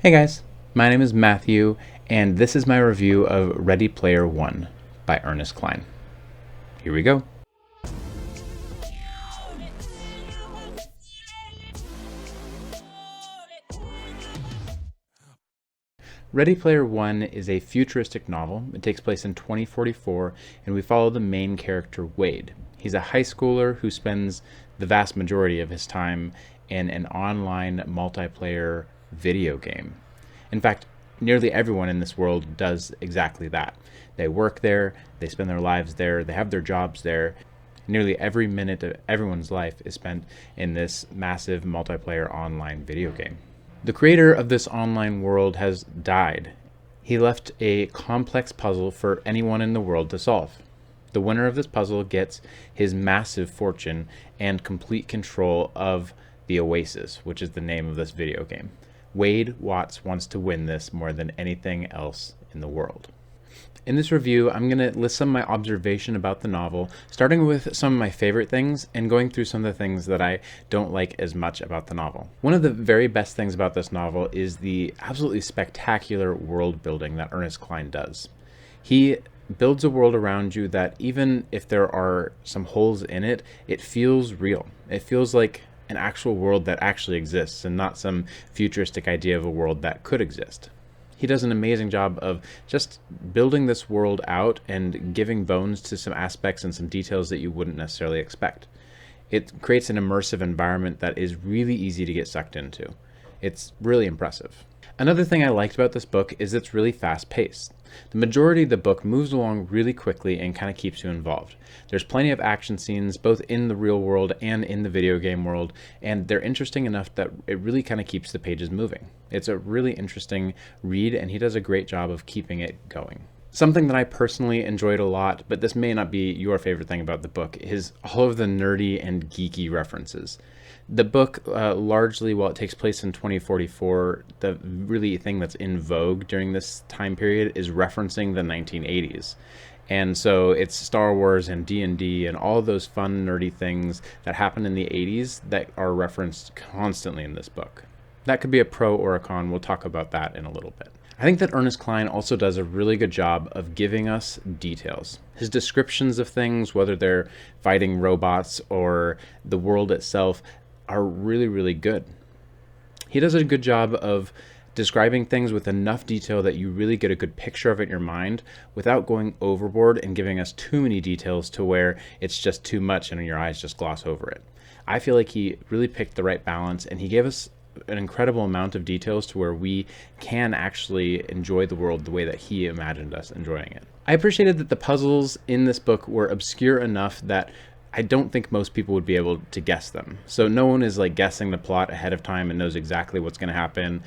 Hey guys, my name is Matthew, and this is my review of Ready Player One by Earnest Cline. Here we go. Ready Player One is a futuristic novel. It takes place in 2044, and we follow the main character, Wade. He's a high schooler who spends the vast majority of his time in an online multiplayer video game. In fact, nearly everyone in this world does exactly that. They work there, they spend their lives there, they have their jobs there. Nearly every minute of everyone's life is spent in this massive multiplayer online video game. The creator of this online world has died. He left a complex puzzle for anyone in the world to solve. The winner of this puzzle gets his massive fortune and complete control of the Oasis, which is the name of this video game. Wade Watts wants to win this more than anything else in the world. In this review, I'm going to list some of my observation about the novel, starting with some of my favorite things and going through some of the things that I don't like as much about the novel. One of the very best things about this novel is the absolutely spectacular world building that Earnest Cline does. He builds a world around you that even if there are some holes in it, it feels real. It feels like an actual world that actually exists and not some futuristic idea of a world that could exist. He does an amazing job of just building this world out and giving bones to some aspects and some details that you wouldn't necessarily expect. It creates an immersive environment that is really easy to get sucked into. It's really impressive. Another thing I liked about this book is it's really fast-paced. The majority of the book moves along really quickly and kind of keeps you involved. There's plenty of action scenes both in the real world and in the video game world, and they're interesting enough that it really kind of keeps the pages moving. It's a really interesting read, and he does a great job of keeping it going. Something that I personally enjoyed a lot, but this may not be your favorite thing about the book, is all of the nerdy and geeky references. The book, largely, while it takes place in 2044, the really thing that's in vogue during this time period is referencing the 1980s. And so it's Star Wars and D&D and all those fun, nerdy things that happened in the 80s that are referenced constantly in this book. That could be a pro or a con. We'll talk about that in a little bit. I think that Earnest Cline also does a really good job of giving us details. His descriptions of things, whether they're fighting robots or the world itself, are really, really good. He does a good job of describing things with enough detail that you really get a good picture of it in your mind without going overboard and giving us too many details to where it's just too much and your eyes just gloss over it. I feel like he really picked the right balance, and he gave us an incredible amount of details to where we can actually enjoy the world the way that he imagined us enjoying it. I appreciated that the puzzles in this book were obscure enough that I don't think most people would be able to guess them. So no one is like guessing the plot ahead of time and knows exactly what's going to happen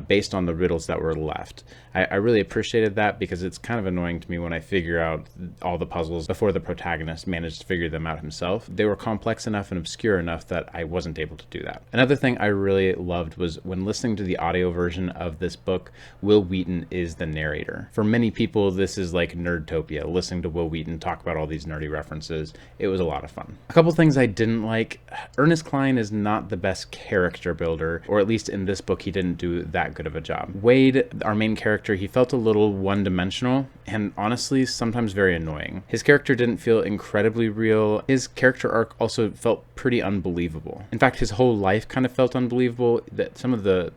based on the riddles that were left. I really appreciated that because it's kind of annoying to me when I figure out all the puzzles before the protagonist managed to figure them out himself. They were complex enough and obscure enough that I wasn't able to do that. Another thing I really loved was when listening to the audio version of this book, Will Wheaton is the narrator. For many people, this is like Nerdtopia, listening to Will Wheaton talk about all these nerdy references. It was a lot of fun. A couple things I didn't like. Ernest Cline is not the best character builder, or at least in this book, he didn't do that good of a job. Wade, our main character, he felt a little one-dimensional and honestly sometimes very annoying. His character didn't feel incredibly real. His character arc also felt pretty unbelievable. In fact, his whole life kind of felt unbelievable. That some of the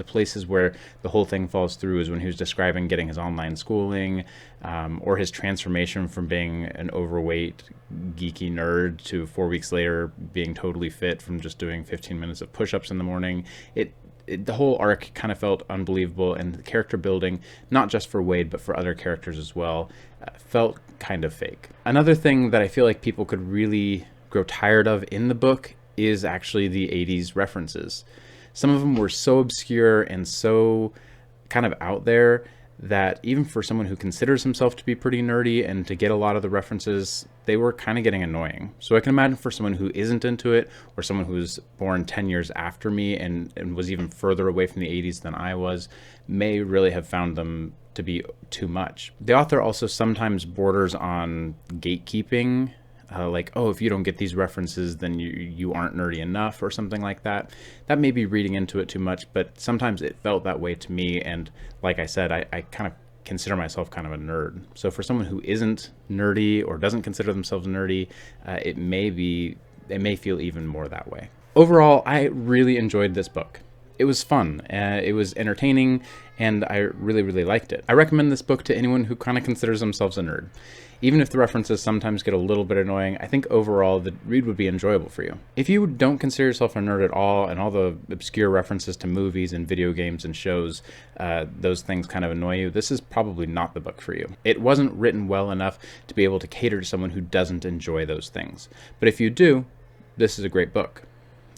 places where the whole thing falls through is when he was describing getting his online schooling, or his transformation from being an overweight geeky nerd to 4 weeks later being totally fit from just doing 15 minutes of push-ups in the morning. The whole arc kind of felt unbelievable, and the character building, not just for Wade but for other characters as well, felt kind of fake. Another thing that I feel like people could really grow tired of in the book is actually the 80s references. Some of them were so obscure and so kind of out there that even for someone who considers himself to be pretty nerdy and to get a lot of the references, they were kind of getting annoying. So I can imagine for someone who isn't into it, or someone who's born 10 years after me and was even further away from the 80s than I was, may really have found them to be too much. The author also sometimes borders on gatekeeping like, oh, if you don't get these references, then you aren't nerdy enough or something like that. That may be reading into it too much, but sometimes it felt that way to me. And like I said, I kind of consider myself kind of a nerd. So for someone who isn't nerdy or doesn't consider themselves nerdy, it may feel even more that way. Overall, I really enjoyed this book. It was fun, it was entertaining, and I really, really liked it. I recommend this book to anyone who kind of considers themselves a nerd. Even if the references sometimes get a little bit annoying, I think overall the read would be enjoyable for you. If you don't consider yourself a nerd at all, and all the obscure references to movies and video games and shows, those things kind of annoy you, this is probably not the book for you. It wasn't written well enough to be able to cater to someone who doesn't enjoy those things. But if you do, this is a great book.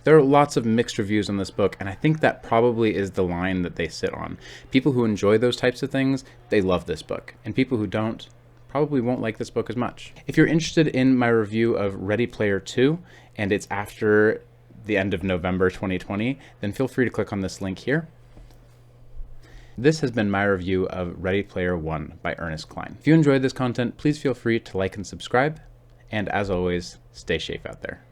There are lots of mixed reviews on this book, and I think that probably is the line that they sit on. People who enjoy those types of things, they love this book, and people who don't probably won't like this book as much. If you're interested in my review of Ready Player 2, and it's after the end of November 2020, then feel free to click on this link here. This has been my review of Ready Player 1 by Earnest Cline. If you enjoyed this content, please feel free to like and subscribe, and as always, stay safe out there.